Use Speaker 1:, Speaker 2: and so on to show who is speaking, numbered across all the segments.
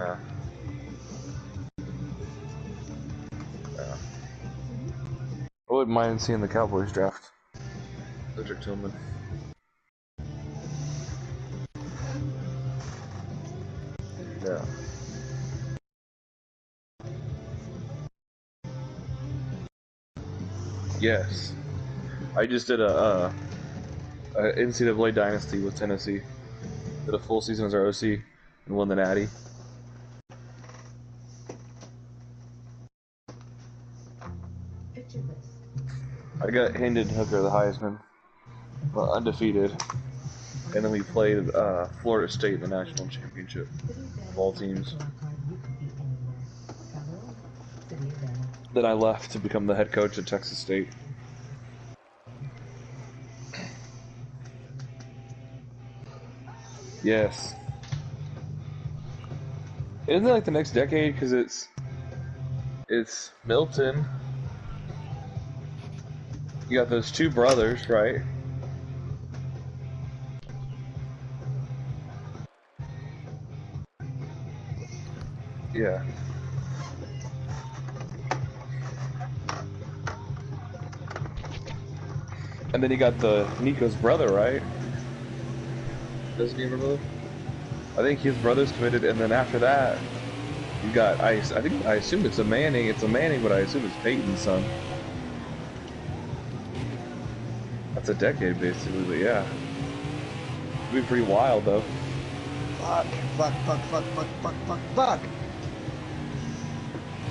Speaker 1: Yeah. Yeah. I wouldn't mind seeing the Cowboys draft Cedric Tillman. Yeah. Yes. I just did a NCAA dynasty with Tennessee. Did a full season as our OC and won the Natty. I got Hendon Hooker the Heisman, undefeated, and then we played Florida State in the national championship of all teams. Then I left to become the head coach at Texas State. Yes. Isn't it like the next decade? Because it's Milton. You got those two brothers, right? Yeah. And then you got Nico's brother, right? Doesn't he have a brother? I think his brother's committed, and then after that, you got I assume it's a Manning. It's a Manning, but I assume it's Peyton's son. That's a decade, basically, but yeah. It'd be pretty wild, though.
Speaker 2: Fuck.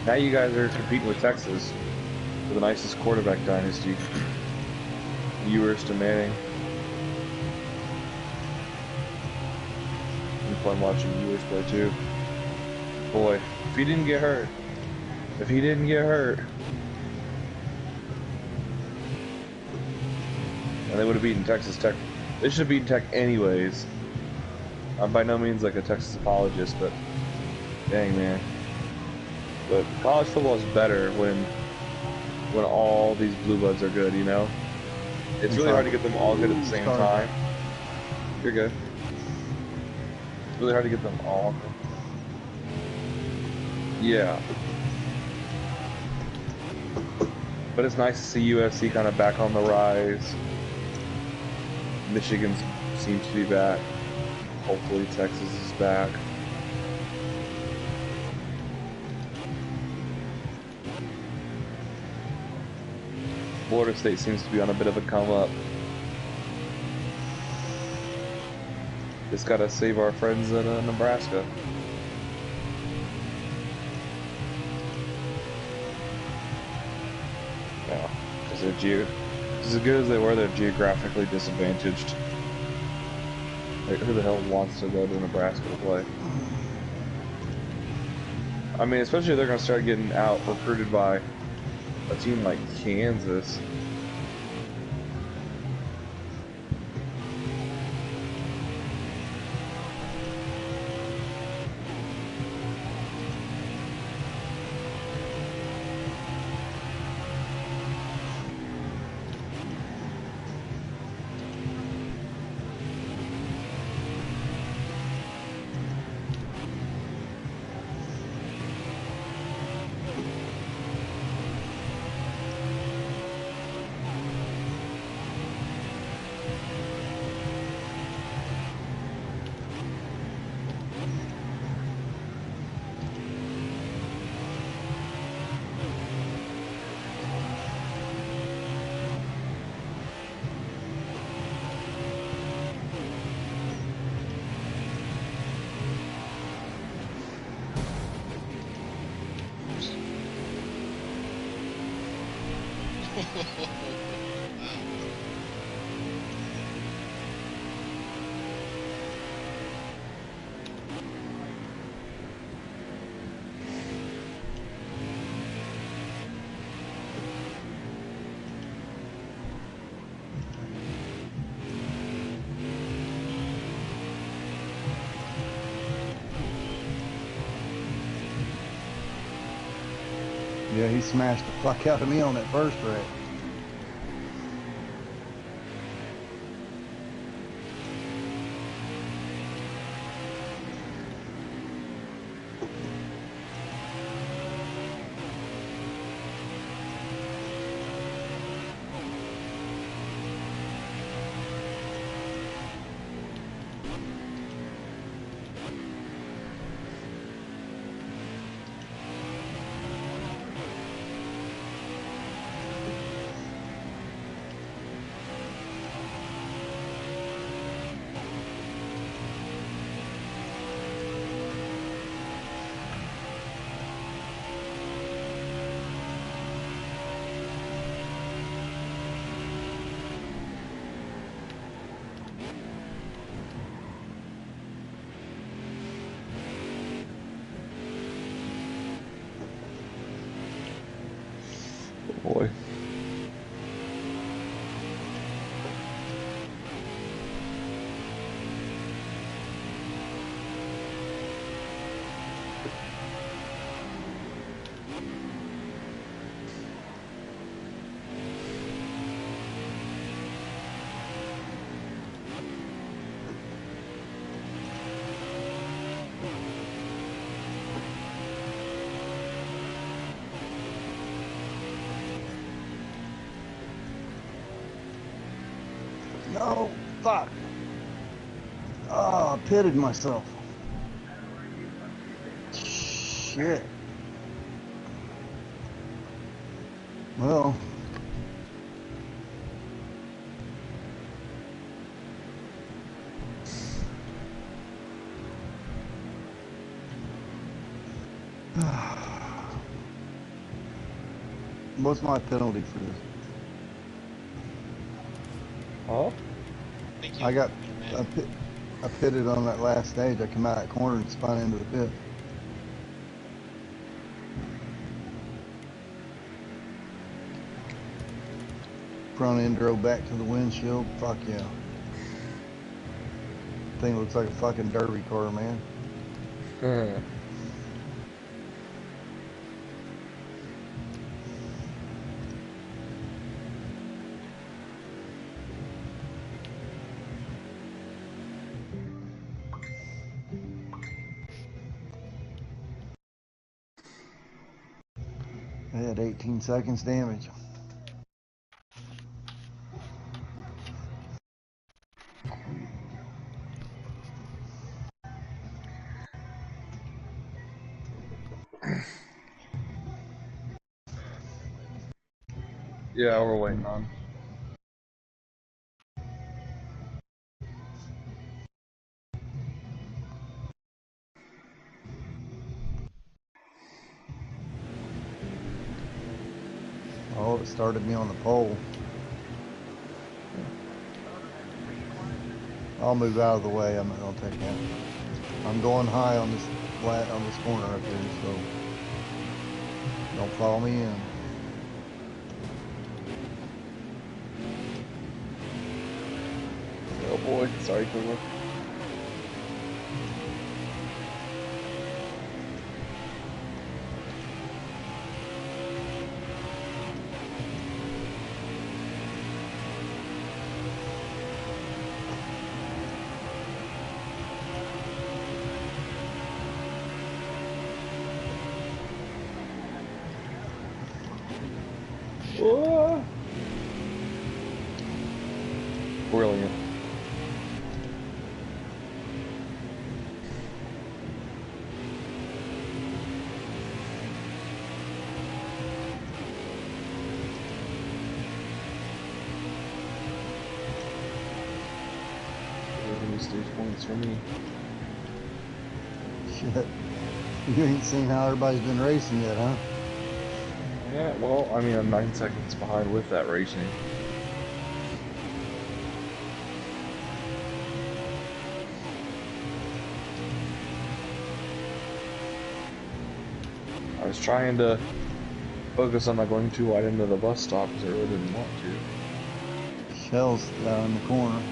Speaker 1: Now you guys are competing with Texas for the nicest quarterback dynasty. Ewers to Manning. It's fun watching Ewers play, too. Boy, if he didn't get hurt. And they would have beaten Texas Tech. They should have beaten Tech anyways. I'm by no means like a Texas apologist, but dang, man. But college football is better when all these blue bloods are good, you know? It's really hard to get them all good at the same time. You're good. It's really hard to get them all good. Yeah. But it's nice to see USC kind of back on the rise. Michigan seems to be back. Hopefully Texas is back. Florida State seems to be on a bit of a come up. Just gotta save our friends in Nebraska. Yeah, because they're as good as they were, they're geographically disadvantaged. Like, who the hell wants to go to Nebraska to play? I mean, especially if they're gonna start getting out recruited by a team like Kansas.
Speaker 2: Yeah, he smashed the fuck out of me on that first wreck.
Speaker 1: boy.
Speaker 2: No, fuck. Oh, I pitted myself. Shit. Well. What's my penalty for this?
Speaker 1: Huh?
Speaker 2: I got I pitted on that last stage. I came out that corner and spun into the pit. Front end drove back to the windshield. Fuck yeah. Thing looks like a fucking derby car, man. They had 18 seconds damage.
Speaker 1: Yeah, we're waiting on.
Speaker 2: Oh, it started me on the pole. I'll move out of the way. I'm not gonna take that. I'm going high on this corner up here, so don't follow me in.
Speaker 1: Oh boy, sorry, Cooper. Oh. Brilliant. Stage points for me.
Speaker 2: Shit. You ain't seen how everybody's been racing yet, huh?
Speaker 1: Yeah, well, I mean, I'm 9 seconds behind with that racing. I was trying to focus on not going too wide into the bus stop because I really didn't want to.
Speaker 2: Shell's down in the corner.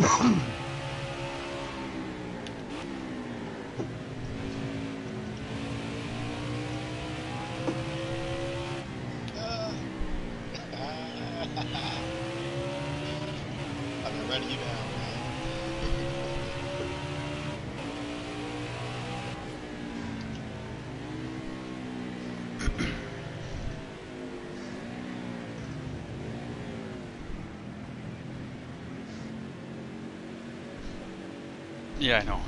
Speaker 3: I've been running you down, man. Yeah, I know.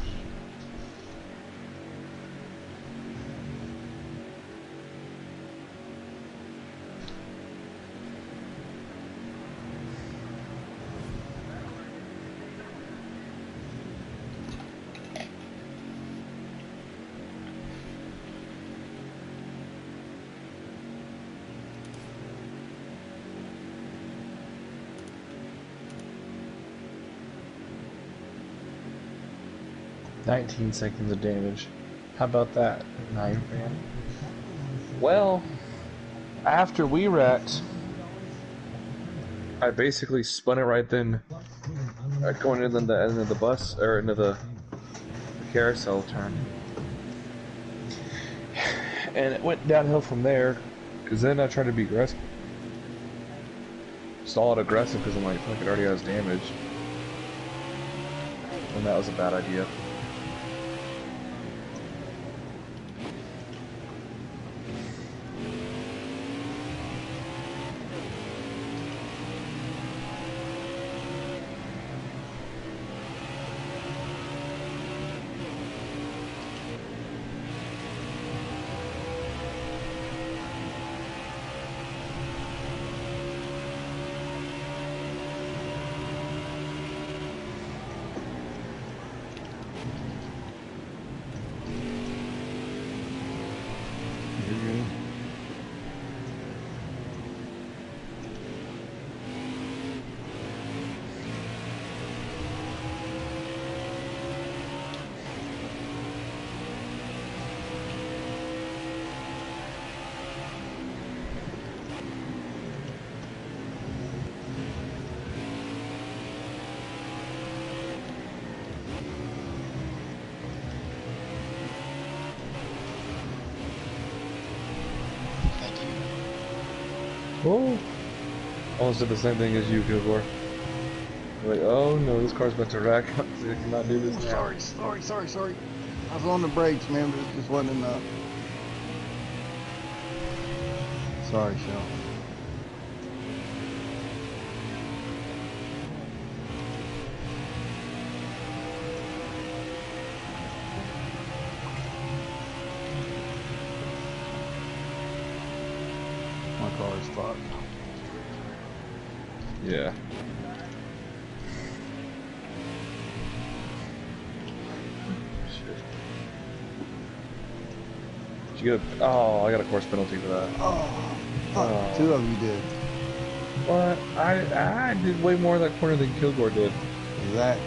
Speaker 1: "19 seconds of damage. How about that, 9 fan?" Well, after we wrecked, I basically spun it right then, going into the end of the bus, or into the carousel turn. And it went downhill from there, because then I tried to be aggressive. Solid aggressive, because I'm like, fuck, it already has damage. And that was a bad idea. Oh, almost did the same thing as you, Kilgore. Like, oh no, this car's about to wreck. I cannot do this now.
Speaker 2: Sorry. I was on the brakes, man, but it just wasn't enough. Sorry, Shell. My car is fucked.
Speaker 1: Yeah. Did you get a... Oh, I got a course penalty for that.
Speaker 2: Oh, fuck. Two of you did.
Speaker 1: What? I did way more in that corner than Kilgore did.
Speaker 2: That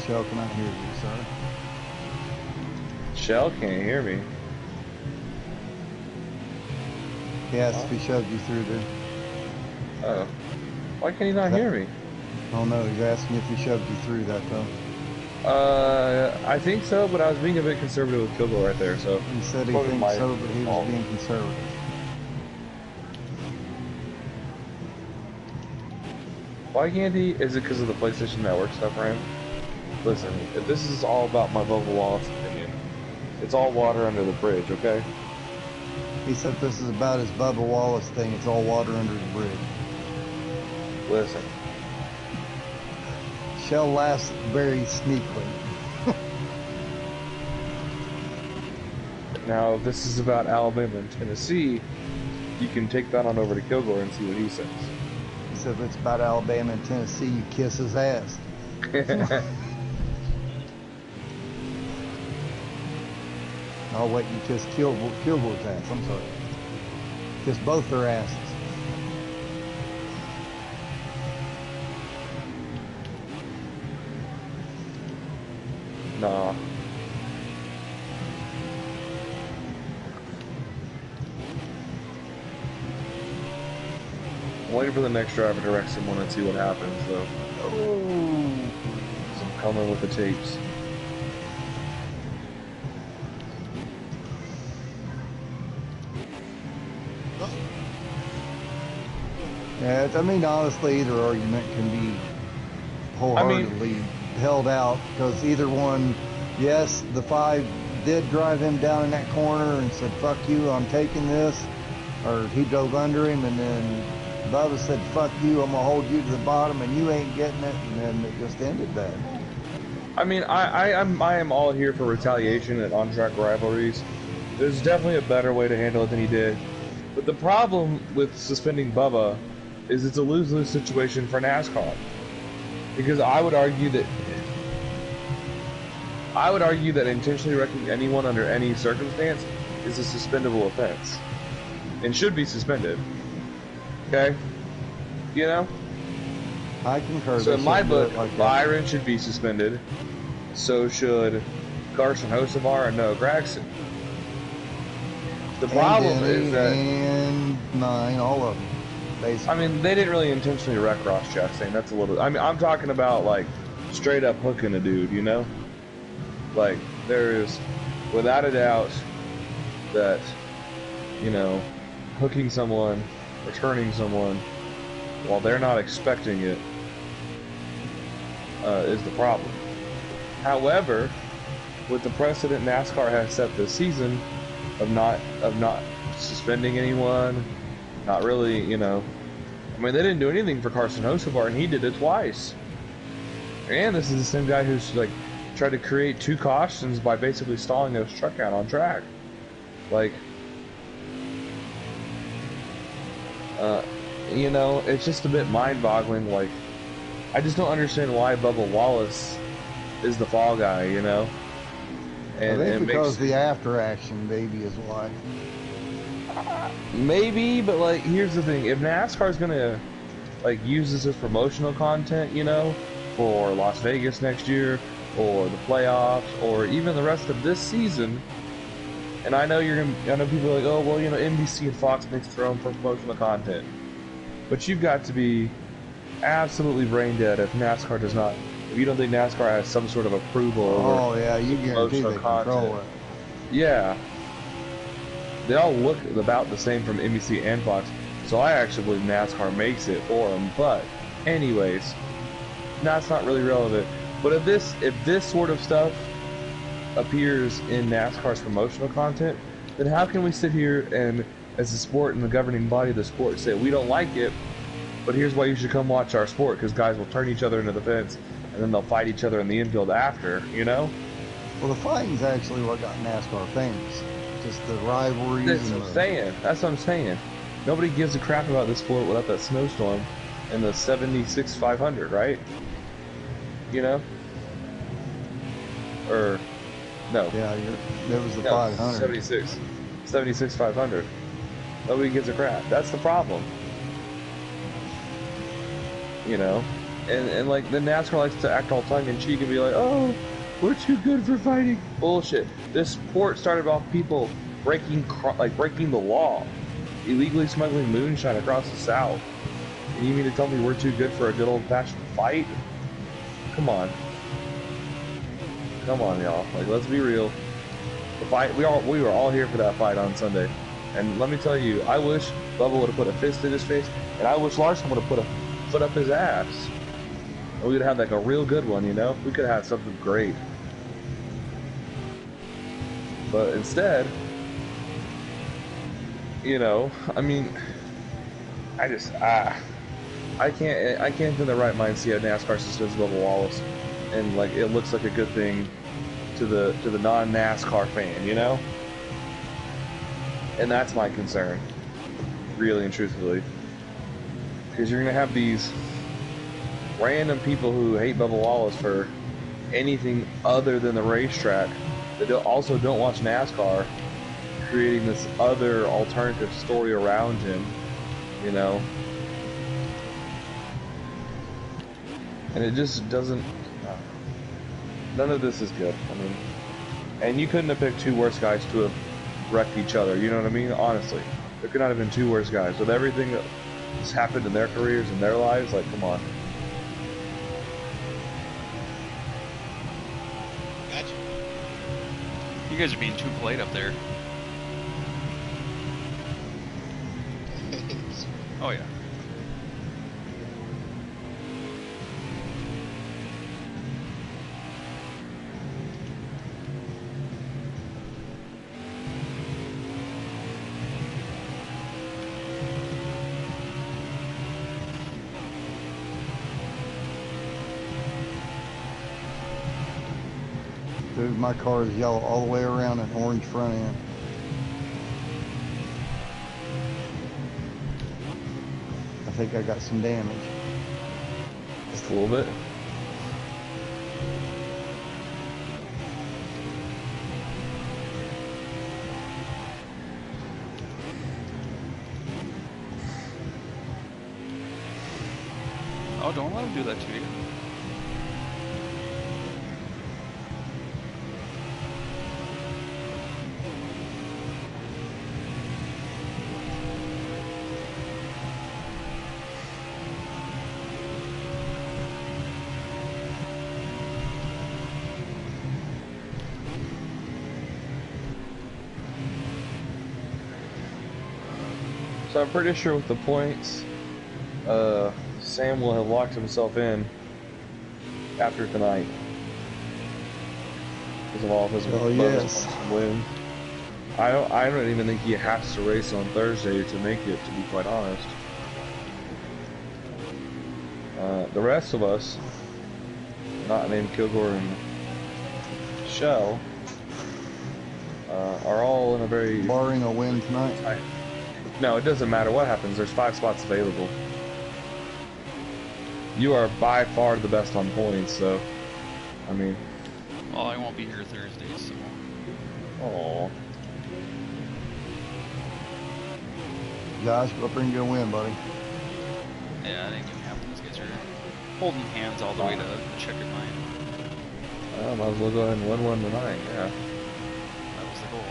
Speaker 2: Shell cannot hear you, sir.
Speaker 1: Shell can't hear me.
Speaker 2: He asked if he shoved you through there.
Speaker 1: Oh. Why can't he not hear me?
Speaker 2: Oh no, he's asking if he shoved you through that though.
Speaker 1: I think so, but I was being a bit conservative with Kilgore right there, so...
Speaker 2: He said he thinks so, but he was being conservative.
Speaker 1: Why can't he? Is it because of the PlayStation Network stuff for him? Listen, if this is all about my Bubba Wallace opinion, it's all water under the bridge, okay?
Speaker 2: He said this is about his Bubba Wallace thing, it's all water under the bridge.
Speaker 1: Listen.
Speaker 2: Shell laughs very sneakily.
Speaker 1: Now, if this is about Alabama and Tennessee, you can take that on over to Kilgore and see what he says.
Speaker 2: He said if it's about Alabama and Tennessee, you kiss his ass. I'll let you kiss Kilgore's ass, I'm sorry. Kiss both their asses.
Speaker 1: Nah. I'm waiting for the next driver to wreck someone and see what happens, though.
Speaker 2: Oh.
Speaker 1: coming with the tapes.
Speaker 2: Yeah, I mean, honestly, either argument can be wholeheartedly held out because either one, yes, the 5 did drive him down in that corner and said, fuck you, I'm taking this, or he drove under him, and then Bubba said, fuck you, I'm going to hold you to the bottom and you ain't getting it, and then it just ended bad.
Speaker 1: I mean, I am all here for retaliation and on-track rivalries. There's definitely a better way to handle it than he did. But the problem with suspending Bubba is it's a lose-lose situation for NASCAR. Because I would argue that intentionally wrecking anyone under any circumstance is a suspendable offense and should be suspended. Okay? You know?
Speaker 2: I concur.
Speaker 1: So in my book, Byron should be suspended. So should Carson Hocevar and Noah Gragson. The problem is that...
Speaker 2: And 9, all of them. Basically.
Speaker 1: I mean, they didn't really intentionally wreck Ross Chastain. That's a little... I mean, I'm talking about, like, straight up hooking a dude, you know? Like, there is, without a doubt, that, you know, hooking someone, or turning someone, while they're not expecting it, is the problem. However, with the precedent NASCAR has set this season of not suspending anyone, not really, you know, I mean, they didn't do anything for Carson Hocevar, and he did it twice. And this is the same guy who's, like, tried to create 2 cautions by basically stalling his truck out on track. Like, you know, it's just a bit mind-boggling. Like, I just don't understand why Bubba Wallace is the fall guy, you know? And
Speaker 2: I think because the after action, maybe, is why.
Speaker 1: Maybe, but, like, here's the thing. If NASCAR's gonna, like, use this as promotional content, you know, for Las Vegas next year, or the playoffs, or even the rest of this season, and I know I know people are like, oh, well, you know, NBC and Fox makes their own promotional content. But you've got to be absolutely brain dead if NASCAR does not, if you don't think NASCAR has some sort of approval over
Speaker 2: yeah, you guarantee they control it.
Speaker 1: Yeah. They all look about the same from NBC and Fox, so I actually believe NASCAR makes it for them. But, anyways, that's not really relevant. But if this sort of stuff appears in NASCAR's promotional content, then how can we sit here and, as the sport and the governing body of the sport, say we don't like it, but here's why you should come watch our sport, because guys will turn each other into the fence, and then they'll fight each other in the infield after, you know?
Speaker 2: Well, the fighting's actually what got NASCAR famous. Just the rivalries.
Speaker 1: That's what I'm saying. Nobody gives a crap about this sport without that snowstorm and the 76 500, right? You know? Or, no.
Speaker 2: Yeah, there was the 500.
Speaker 1: 76 500. Nobody gives a crap. That's the problem. You know? And like, the NASCAR likes to act all tongue-in-cheek and be like, oh, we're too good for fighting. Bullshit. This sport started off people breaking the law. Illegally smuggling moonshine across the South. And you mean to tell me we're too good for a good old-fashioned fight? Come on. Come on, y'all. Like, let's be real. The fight, we were all here for that fight on Sunday. And let me tell you, I wish Bubba would have put a fist in his face, and I wish Larson would have put a foot up his ass. And we would have had like a real good one, you know? We could have had something great. But instead, you know, I mean, I can't in the right mind see how NASCAR suspends Bubba Wallace, and like it looks like a good thing to the non-NASCAR fan, you know? And that's my concern, really and truthfully, because you're gonna have these random people who hate Bubba Wallace for anything other than the racetrack that also don't watch NASCAR, creating this other alternative story around him, you know? And it just doesn't... none of this is good. I mean, and you couldn't have picked 2 worse guys to have wrecked each other, you know what I mean? Honestly. There could not have been 2 worse guys. With everything that has happened in their careers and their lives, like, come on.
Speaker 3: guys are being too polite up there. Oh yeah.
Speaker 2: Dude, my car is yellow all the way around an orange front end. I think I got some damage.
Speaker 1: Just a little bit.
Speaker 3: Oh, don't let him do that to you.
Speaker 1: So I'm pretty sure with the points, Sam will have locked himself in after tonight because of all of his
Speaker 2: yes.
Speaker 1: wins. I don't even think he has to race on Thursday to make it, to be quite honest. The rest of us, not named Kilgore and Shell, are all in a very...
Speaker 2: Barring a win tonight?
Speaker 1: No, it doesn't matter what happens. There's 5 spots available. You are by far the best on points, so... I mean...
Speaker 3: Well, I won't be here Thursday, so...
Speaker 1: Aww.
Speaker 2: Josh, go up there and get a win, buddy.
Speaker 3: Yeah, that ain't gonna happen. These guys are holding hands all the way to the checkered line.
Speaker 1: Well, might as well go ahead and win one tonight, yeah.
Speaker 3: That was the goal.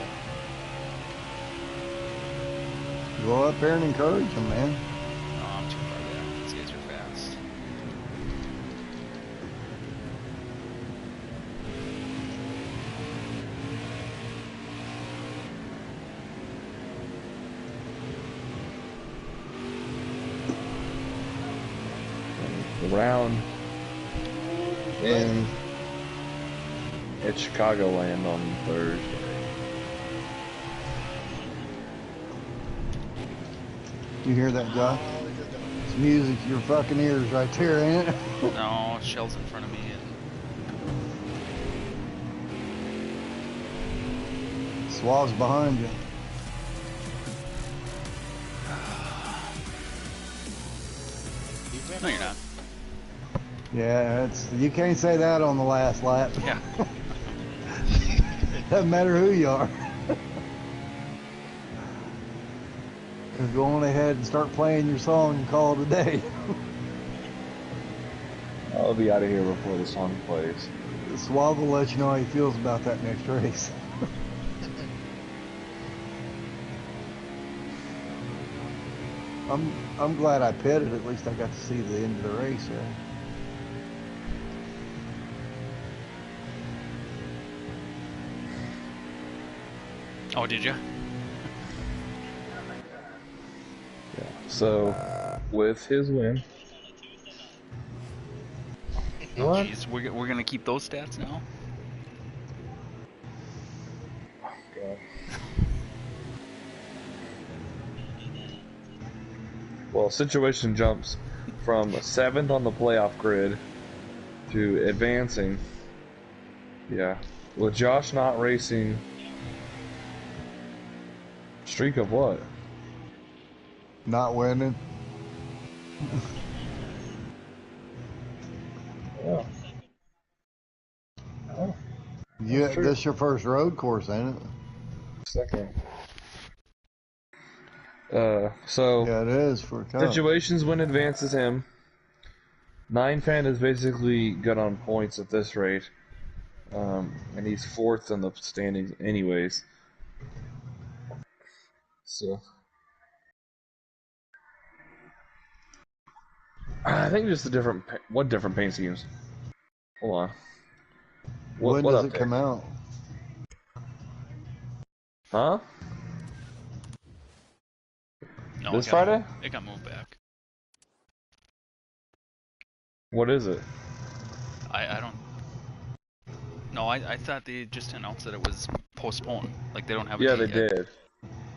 Speaker 2: Go up there and encourage them, man.
Speaker 3: No, I'm too far back. These guys are fast.
Speaker 1: The round in at Chicagoland on Thursday.
Speaker 2: You hear that, Josh? It's music to your fucking ears right there, ain't it?
Speaker 3: No, Shell's in front of me and...
Speaker 2: Swab's behind you.
Speaker 3: No, you're not.
Speaker 2: Yeah, you can't say that on the last lap.
Speaker 3: Yeah.
Speaker 2: Doesn't matter who you are. Just go on ahead and start playing your song and call it a day.
Speaker 1: I'll be out of here before the song plays.
Speaker 2: Swab will let you know how he feels about that next race. I'm glad I pitted. At least I got to see the end of the race. Yeah.
Speaker 3: Oh, did you?
Speaker 1: Yeah. So, with his win. What?
Speaker 3: Jeez, we're gonna keep those stats now?
Speaker 1: Oh, God. Well, situation jumps from 7th on the playoff grid to advancing. Yeah. With Josh not racing... Streak of what?
Speaker 2: Not winning.
Speaker 1: Yeah. Oh,
Speaker 2: Yeah, this your first road course, ain't it?
Speaker 1: second. So
Speaker 2: Yeah, it is for a cup.
Speaker 1: situations when advances him. 9fan is basically good on points at this rate, and he's 4th in the standings, anyways. So I think just the different paint schemes. Hold on.
Speaker 2: When does it come out?
Speaker 1: Huh?
Speaker 3: No,
Speaker 1: This Friday?
Speaker 3: It got moved back.
Speaker 1: What is it?
Speaker 3: I don't. No, I thought they just announced that it was postponed. Like they don't have a
Speaker 1: Yeah,
Speaker 3: date
Speaker 1: they
Speaker 3: yet.
Speaker 1: did.